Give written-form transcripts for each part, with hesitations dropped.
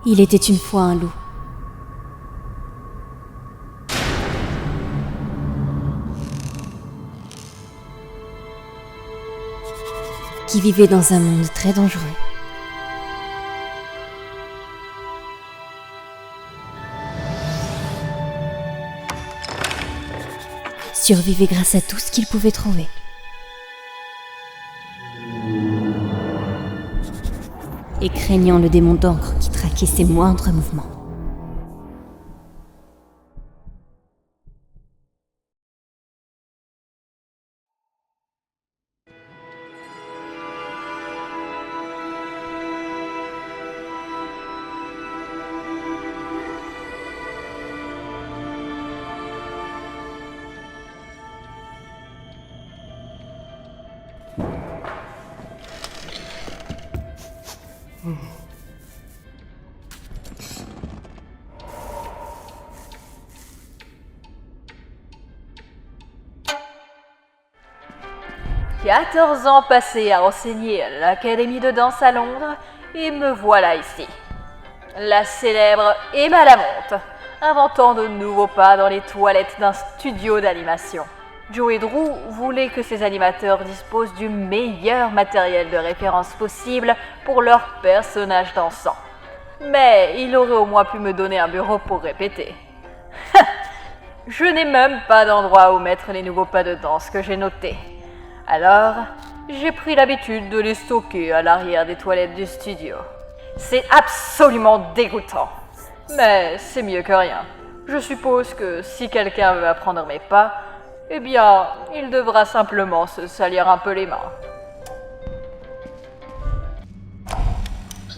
Il était une fois un loup. Qui vivait dans un monde très dangereux. Survivait grâce à tout ce qu'il pouvait trouver. Et craignant le démon d'encre qui traquait ses moindres mouvements. « 14 ans passés à enseigner à l'Académie de danse à Londres, et me voilà ici. La célèbre Emma Lamont, inventant de nouveaux pas dans les toilettes d'un studio d'animation. Joe et Drew voulaient que ces animateurs disposent du meilleur matériel de référence possible pour leurs personnages dansants. Mais il aurait au moins pu me donner un bureau pour répéter. Je n'ai même pas d'endroit où mettre les nouveaux pas de danse que j'ai notés. Alors, j'ai pris l'habitude de les stocker à l'arrière des toilettes du studio. C'est absolument dégoûtant. Mais c'est mieux que rien. Je suppose que si quelqu'un veut apprendre mes pas, eh bien, il devra simplement se salir un peu les mains.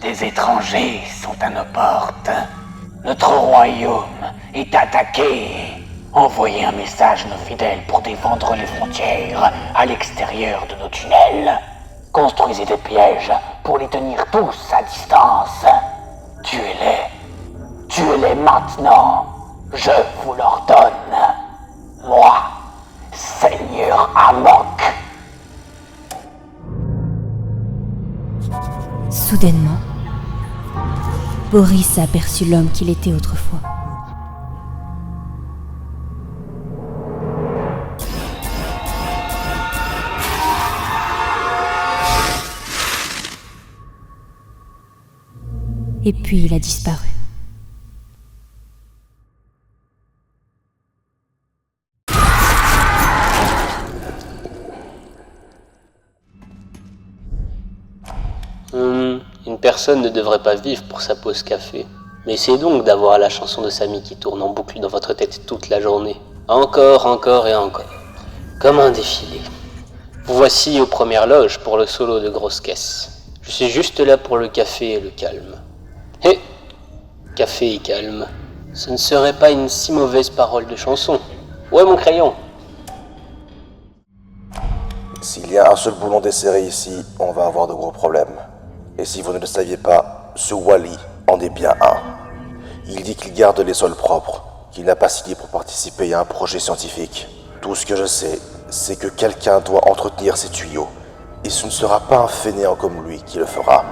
Des étrangers sont à nos portes. Notre royaume est attaqué. Envoyez un message à nos fidèles pour défendre les frontières à l'extérieur de nos tunnels. Construisez des pièges pour les tenir tous à distance. Tuez-les. Tuez-les maintenant. Je vous l'ordonne. Moi, Seigneur Amok. Soudainement, Boris aperçut l'homme qu'il était autrefois. Et puis il a disparu. Une personne ne devrait pas vivre pour sa pause café. Mais essayez donc d'avoir la chanson de Samy qui tourne en boucle dans votre tête toute la journée. Encore, encore et encore. Comme un défilé. Vous voici aux premières loges pour le solo de grosse caisse. Je suis juste là pour le café et le calme. Hé, café et calme. Ce ne serait pas une si mauvaise parole de chanson. Ouais, mon crayon. S'il y a un seul boulon desserré ici, on va avoir de gros problèmes. Et si vous ne le saviez pas, ce Wally en est bien un. Il dit qu'il garde les sols propres, qu'il n'a pas signé pour participer à un projet scientifique. Tout ce que je sais, c'est que quelqu'un doit entretenir ces tuyaux. Et ce ne sera pas un fainéant comme lui qui le fera.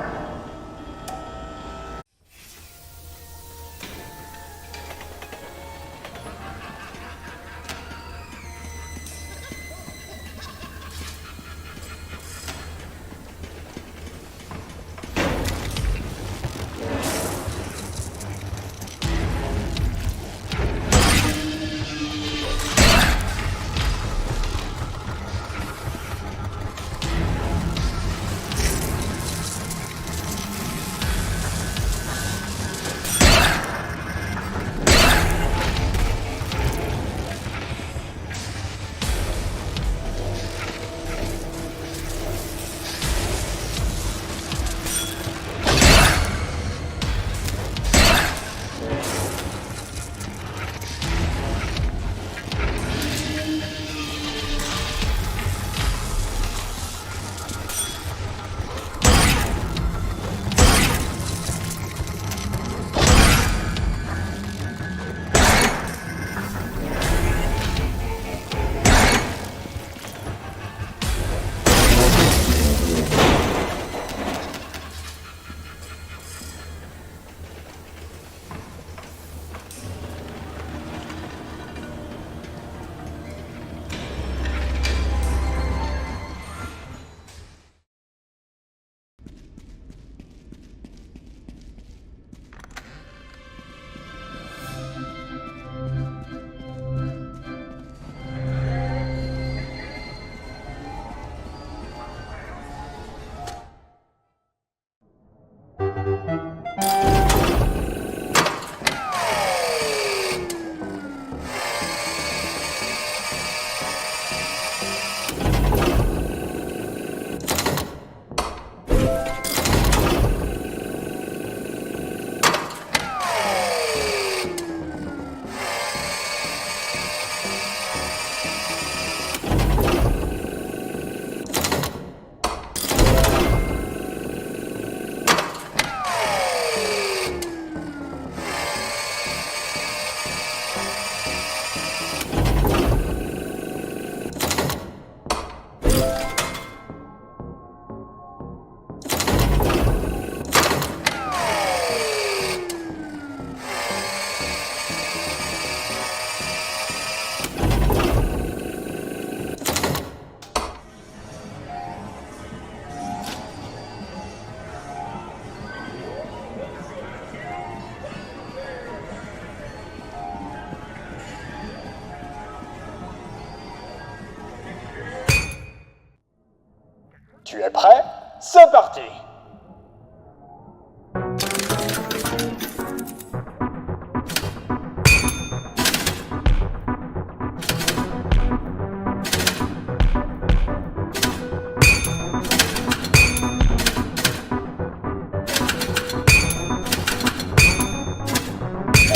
Tu es prêt? C'est parti!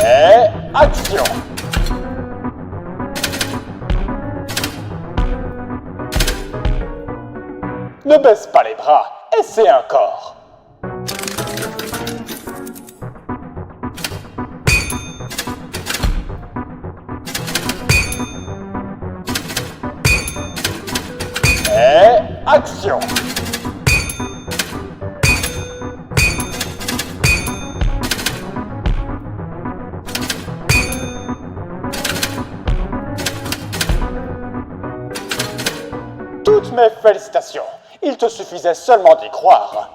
Et action! Ne baisse pas les bras, essaie encore. Et action! Toutes mes félicitations. Il te suffisait seulement d'y croire.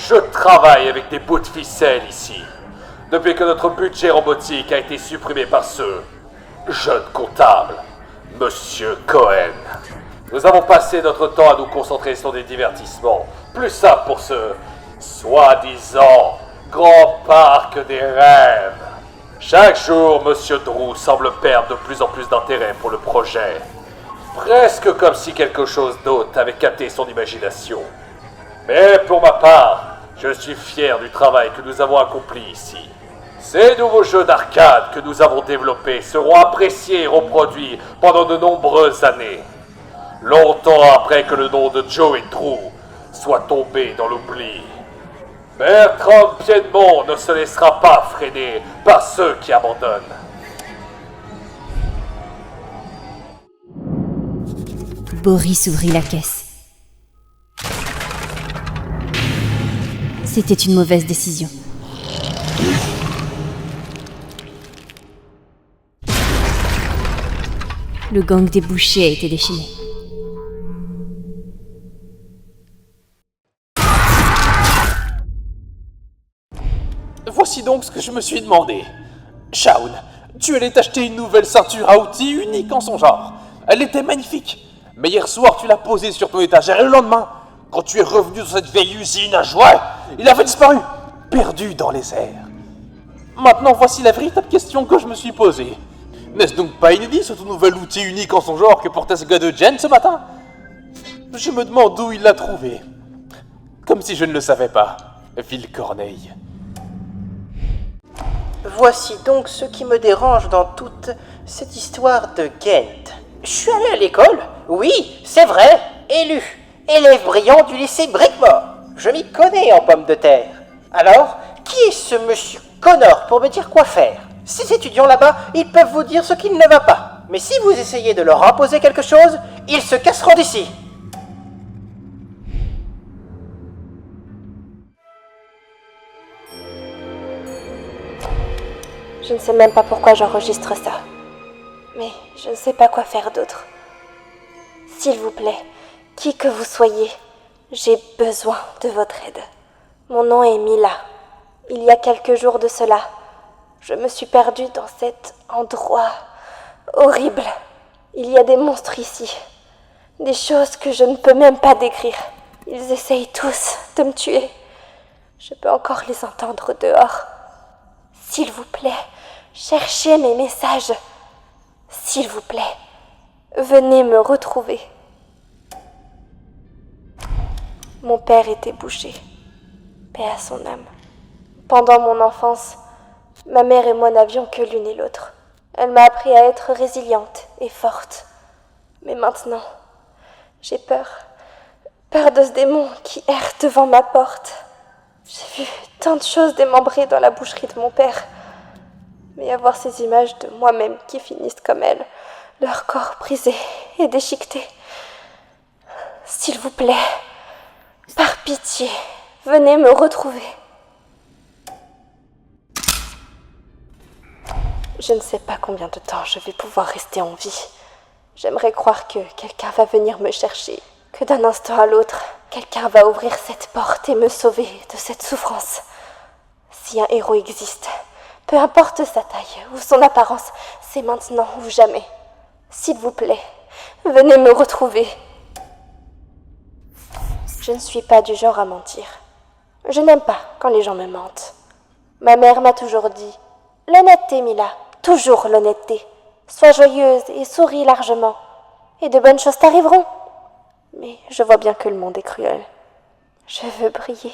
Je travaille avec des bouts de ficelle ici. Depuis que notre budget robotique a été supprimé par ce jeune comptable, Monsieur Cohen. Nous avons passé notre temps à nous concentrer sur des divertissements. Plus ça pour ce soi-disant grand parc des rêves. Chaque jour, Monsieur Drew semble perdre de plus en plus d'intérêt pour le projet. Presque comme si quelque chose d'autre avait capté son imagination. Mais pour ma part, je suis fier du travail que nous avons accompli ici. Ces nouveaux jeux d'arcade que nous avons développés seront appréciés et reproduits pendant de nombreuses années. Longtemps après que le nom de Joe et Drew soit tombé dans l'oubli. Bertrand Piedmont ne se laissera pas freiner par ceux qui abandonnent. Boris ouvrit la caisse. C'était une mauvaise décision. Le gang des bouchers a été déchaîné. Voici donc ce que je me suis demandé. Shaun, tu allais t'acheter une nouvelle ceinture à outils unique en son genre. Elle était magnifique. Mais hier soir, tu l'as posée sur ton étagère et le lendemain, quand tu es revenu dans cette vieille usine à jouets, il avait disparu, perdu dans les airs. Maintenant, voici la véritable question que je me suis posée. N'est-ce donc pas inédit ce tout nouvel outil unique en son genre que portait ce gars de Jen ce matin? Je me demande où il l'a trouvé. Comme si je ne le savais pas. Ville Corneille. Voici donc ce qui me dérange dans toute cette histoire de Ghent. Je suis allé à l'école, oui, c'est vrai, élu, élève brillant du lycée Brickmore. Je m'y connais en pommes de terre. Alors, qui est ce monsieur Connor pour me dire quoi faire? Ces étudiants là-bas, ils peuvent vous dire ce qu'il ne va pas. Mais si vous essayez de leur imposer quelque chose, ils se casseront d'ici. Je ne sais même pas pourquoi j'enregistre ça. Mais je ne sais pas quoi faire d'autre. S'il vous plaît, qui que vous soyez, j'ai besoin de votre aide. Mon nom est Mila. Il y a quelques jours de cela, je me suis perdue dans cet endroit horrible. Il y a des monstres ici. Des choses que je ne peux même pas décrire. Ils essayent tous de me tuer. Je peux encore les entendre dehors. S'il vous plaît, cherchez mes messages. S'il vous plaît, venez me retrouver. Mon père était boucher. Paix à son âme. Pendant mon enfance, ma mère et moi n'avions que l'une et l'autre. Elle m'a appris à être résiliente et forte. Mais maintenant, j'ai peur. Peur de ce démon qui erre devant ma porte. J'ai vu tant de choses démembrées dans la boucherie de mon père. Mais avoir ces images de moi-même qui finissent comme elle, leur corps brisé et déchiqueté. S'il vous plaît, par pitié, venez me retrouver. Je ne sais pas combien de temps je vais pouvoir rester en vie. J'aimerais croire que quelqu'un va venir me chercher, que d'un instant à l'autre, quelqu'un va ouvrir cette porte et me sauver de cette souffrance. Si un héros existe, peu importe sa taille ou son apparence, c'est maintenant ou jamais. S'il vous plaît, venez me retrouver. Je ne suis pas du genre à mentir. Je n'aime pas quand les gens me mentent. Ma mère m'a toujours dit « L'honnêteté, Mila, toujours l'honnêteté. Sois joyeuse et souris largement, et de bonnes choses t'arriveront. » Mais je vois bien que le monde est cruel. Je veux briller,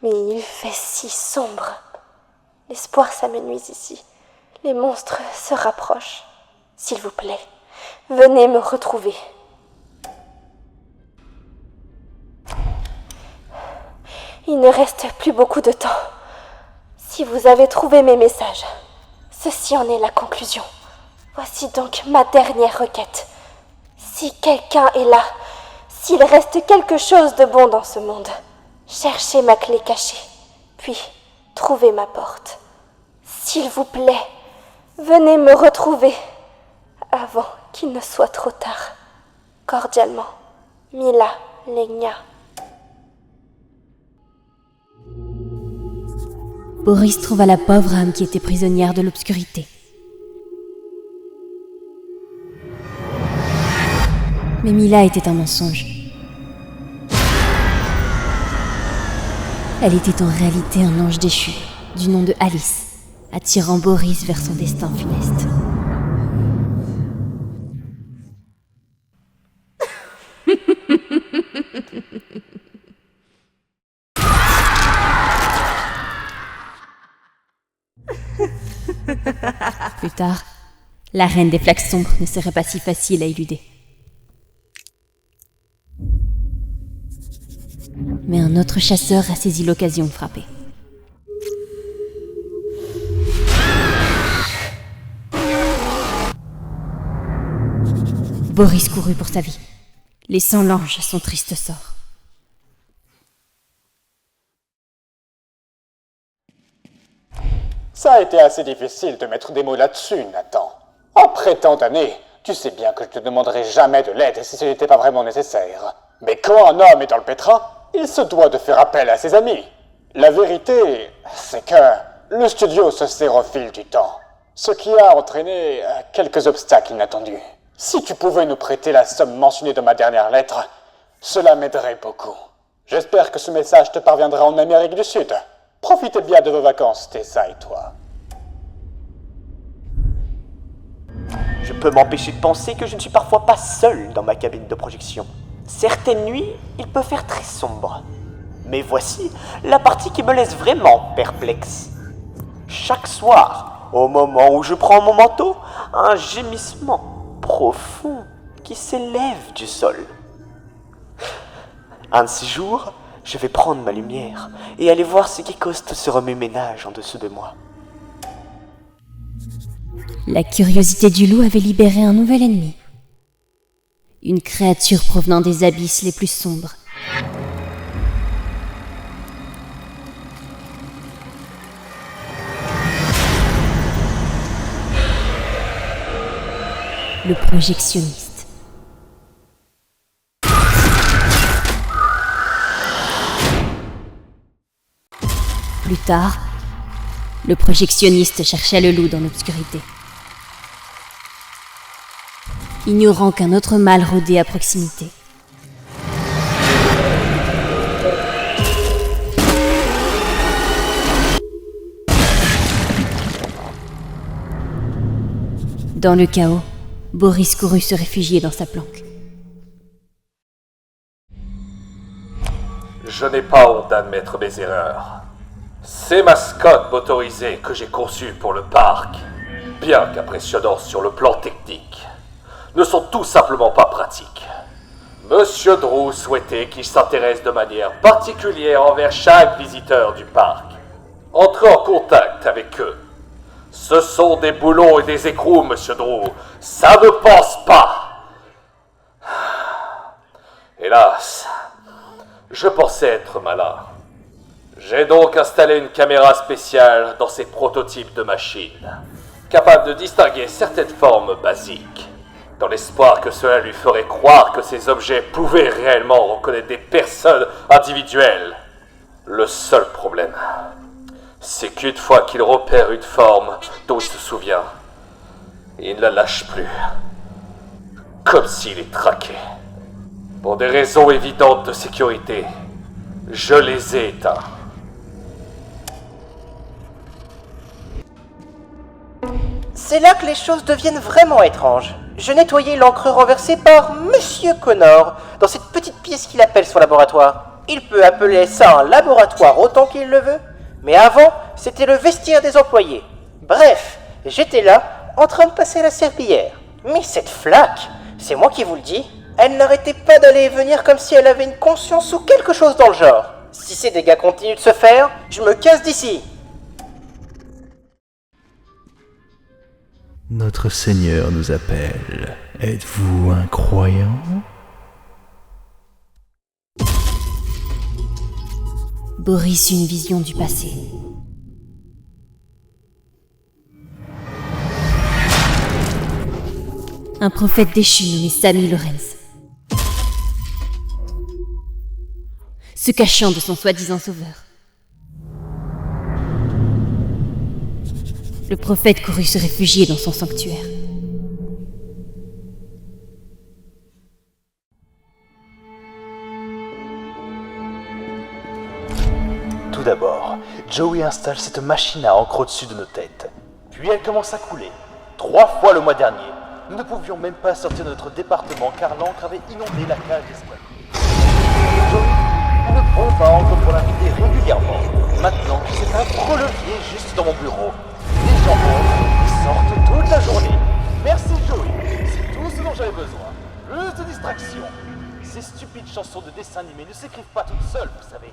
mais il fait si sombre. L'espoir s'amenuise ici. Les monstres se rapprochent. S'il vous plaît, venez me retrouver. Il ne reste plus beaucoup de temps. Si vous avez trouvé mes messages, ceci en est la conclusion. Voici donc ma dernière requête. Si quelqu'un est là, s'il reste quelque chose de bon dans ce monde, cherchez ma clé cachée, puis trouvez ma porte. S'il vous plaît, venez me retrouver avant qu'il ne soit trop tard. Cordialement, Mila Legna. Boris trouva la pauvre âme qui était prisonnière de l'obscurité. Mais Mila était un mensonge. Elle était en réalité un ange déchu, du nom de Alice, attirant Boris vers son destin funeste. Plus tard, la reine des flaques sombres ne serait pas si facile à éluder. Mais un autre chasseur a saisi l'occasion de frapper. Boris courut pour sa vie, laissant l'ange à son triste sort. Ça a été assez difficile de mettre des mots là-dessus, Nathan. Après tant d'années, tu sais bien que je te demanderai jamais de l'aide si ce n'était pas vraiment nécessaire. Mais quand un homme est dans le pétrin, il se doit de faire appel à ses amis. La vérité, c'est que le studio se sert au fil du temps, ce qui a entraîné quelques obstacles inattendus. Si tu pouvais nous prêter la somme mentionnée dans ma dernière lettre, cela m'aiderait beaucoup. J'espère que ce message te parviendra en Amérique du Sud. Profitez bien de vos vacances, Tessa et toi. Je peux m'empêcher de penser que je ne suis parfois pas seul dans ma cabine de projection. Certaines nuits, il peut faire très sombre. Mais voici la partie qui me laisse vraiment perplexe. Chaque soir, au moment où je prends mon manteau, un gémissement profond qui s'élève du sol. Un de ces jours, je vais prendre ma lumière et aller voir ce qui cause ce remue-ménage en dessous de moi. La curiosité du loup avait libéré un nouvel ennemi. Une créature provenant des abysses les plus sombres. Le projectionniste. Plus tard, le projectionniste cherchait le loup dans l'obscurité. Ignorant qu'un autre mal rôdait à proximité. Dans le chaos, Boris courut se réfugier dans sa planque. Je n'ai pas honte d'admettre mes erreurs. Ces mascottes motorisées que j'ai conçues pour le parc, bien qu'impressionnantes sur le plan technique, ne sont tout simplement pas pratiques. Monsieur Drew souhaitait qu'il s'intéresse de manière particulière envers chaque visiteur du parc. Entrez en contact avec eux. Ce sont des boulons et des écrous, Monsieur Drew. Ça ne pense pas. Hélas, je pensais être malin. J'ai donc installé une caméra spéciale dans ces prototypes de machines, capable de distinguer certaines formes basiques, dans l'espoir que cela lui ferait croire que ces objets pouvaient réellement reconnaître des personnes individuelles. Le seul problème, c'est qu'une fois qu'il repère une forme dont il se souvient, il ne la lâche plus, comme s'il est traqué. Pour des raisons évidentes de sécurité, je les ai éteints. C'est là que les choses deviennent vraiment étranges. Je nettoyais l'encre renversée par Monsieur Connor dans cette petite pièce qu'il appelle son laboratoire. Il peut appeler ça un laboratoire autant qu'il le veut, mais avant, c'était le vestiaire des employés. Bref, j'étais là, en train de passer la serpillière. Mais cette flaque, c'est moi qui vous le dis, elle n'arrêtait pas d'aller et venir comme si elle avait une conscience ou quelque chose dans le genre. Si ces dégâts continuent de se faire, je me casse d'ici. Notre Seigneur nous appelle. Êtes-vous un croyant ? Boris eut une vision du passé. Un prophète déchu nommé Sami Lorenz. Se cachant de son soi-disant sauveur. Le prophète courut se réfugier dans son sanctuaire. Tout d'abord, Joey installe cette machine à encre au-dessus de nos têtes. Puis elle commence à couler. 3 fois le mois dernier. Nous ne pouvions même pas sortir de notre département car l'encre avait inondé la cage d'escalier. Joey, une pompe à encre pour la vider régulièrement. Maintenant, c'est un gros levier juste dans mon bureau. Les gens entrent et sortent toute la journée. Merci Joey, c'est tout ce dont j'avais besoin. Plus de distractions. Ces stupides chansons de dessin animé ne s'écrivent pas toutes seules, vous savez.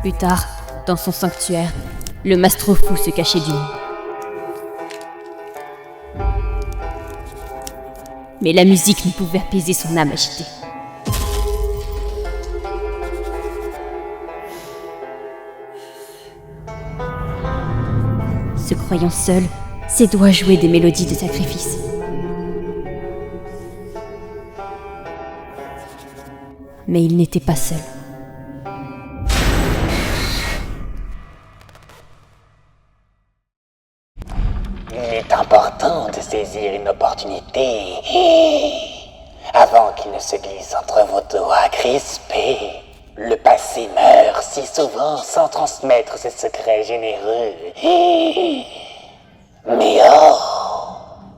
Plus tard, dans son sanctuaire, le mastro fou se cachait du monde. Mais la musique ne pouvait apaiser son âme agitée. Se croyant seul, ses doigts jouaient des mélodies de sacrifice. Mais il n'était pas seul. Il est important de saisir une opportunité avant qu'il ne se glisse entre vos doigts crispés. Le passé meurt si souvent sans transmettre ses secrets généreux. Mais oh,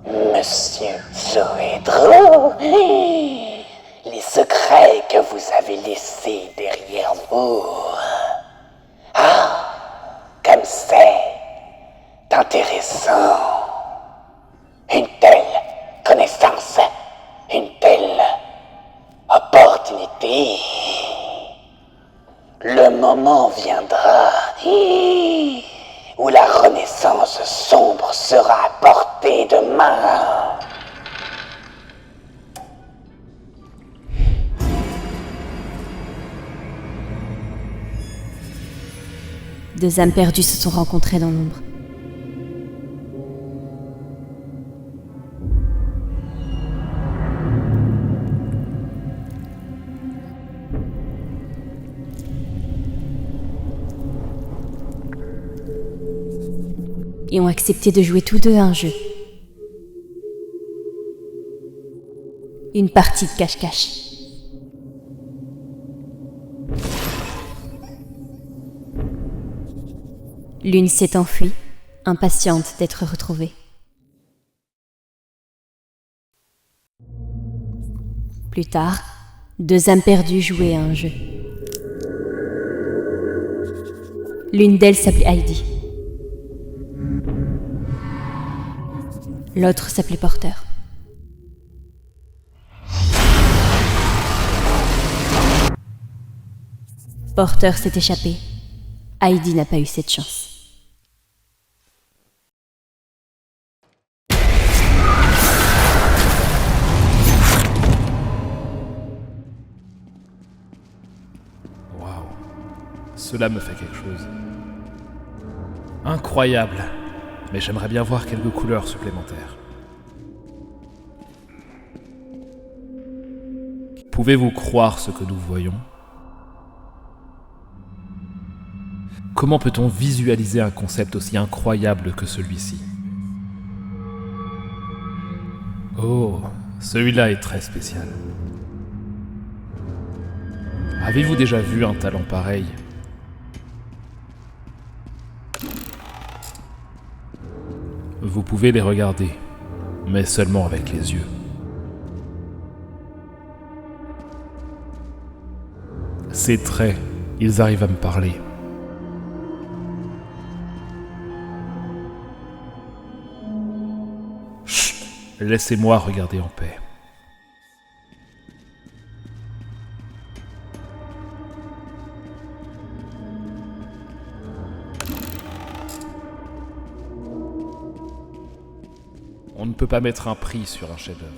Monsieur Zoédro, les secrets que vous avez laissés derrière vous. Ah, comme c'est intéressant. Une telle connaissance, une telle opportunité. Le moment viendra où la renaissance sombre sera à portée de main. Deux âmes perdues se sont rencontrées dans l'ombre. Et ont accepté de jouer tous deux à un jeu. Une partie de cache-cache. L'une s'est enfuie, impatiente d'être retrouvée. Plus tard, deux âmes perdues jouaient à un jeu. L'une d'elles s'appelait Heidi. L'autre s'appelait Porter. Porter s'est échappé. Heidi n'a pas eu cette chance. Waouh, cela me fait quelque chose. Incroyable, mais j'aimerais bien voir quelques couleurs supplémentaires. Pouvez-vous croire ce que nous voyons ? Comment peut-on visualiser un concept aussi incroyable que celui-ci ? Oh, celui-là est très spécial. Avez-vous déjà vu un talent pareil ? Vous pouvez les regarder, mais seulement avec les yeux. Ces traits, ils arrivent à me parler. Chut, laissez-moi regarder en paix. On ne peut pas mettre un prix sur un chef-d'œuvre.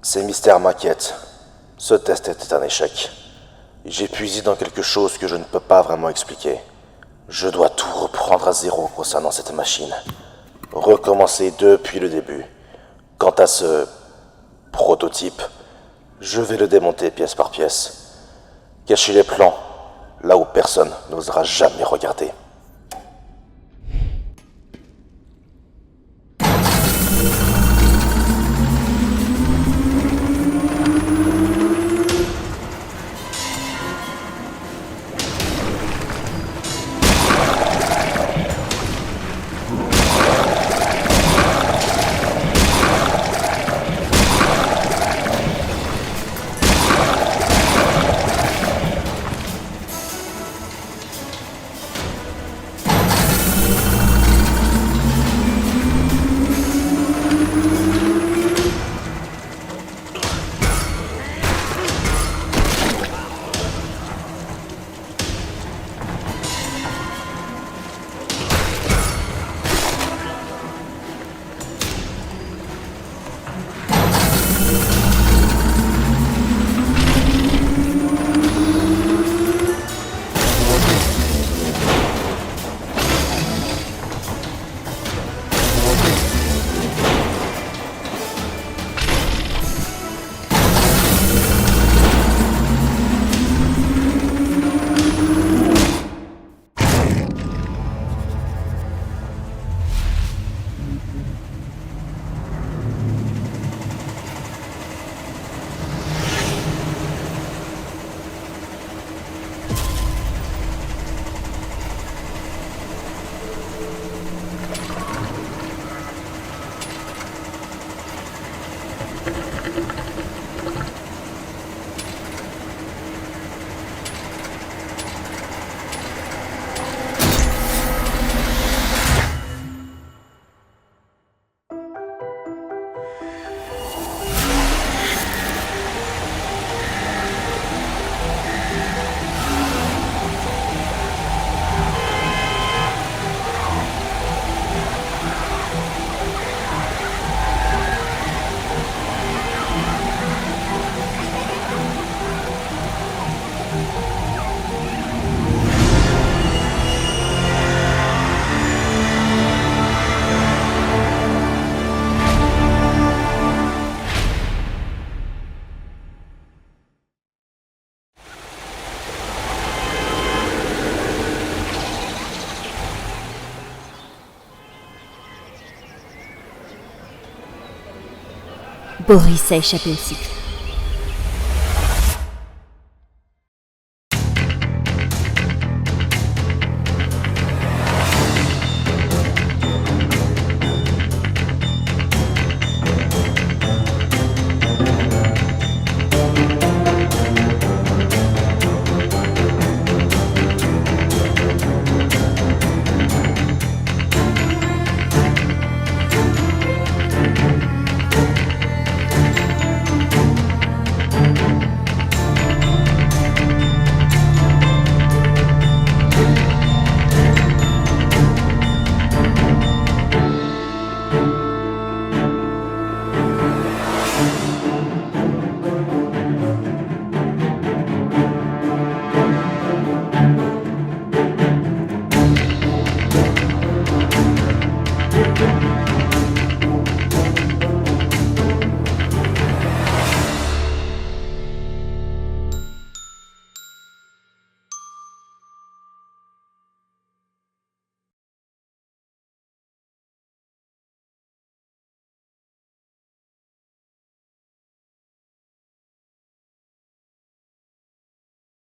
Ces mystères m'inquiètent. Ce test était un échec. J'ai puisé dans quelque chose que je ne peux pas vraiment expliquer. Je dois tout reprendre à zéro concernant cette machine. Recommencer depuis le début. Quant à ce prototype, je vais le démonter pièce par pièce. Cacher les plans, là où personne n'osera jamais regarder. Boris a échappé au cycle.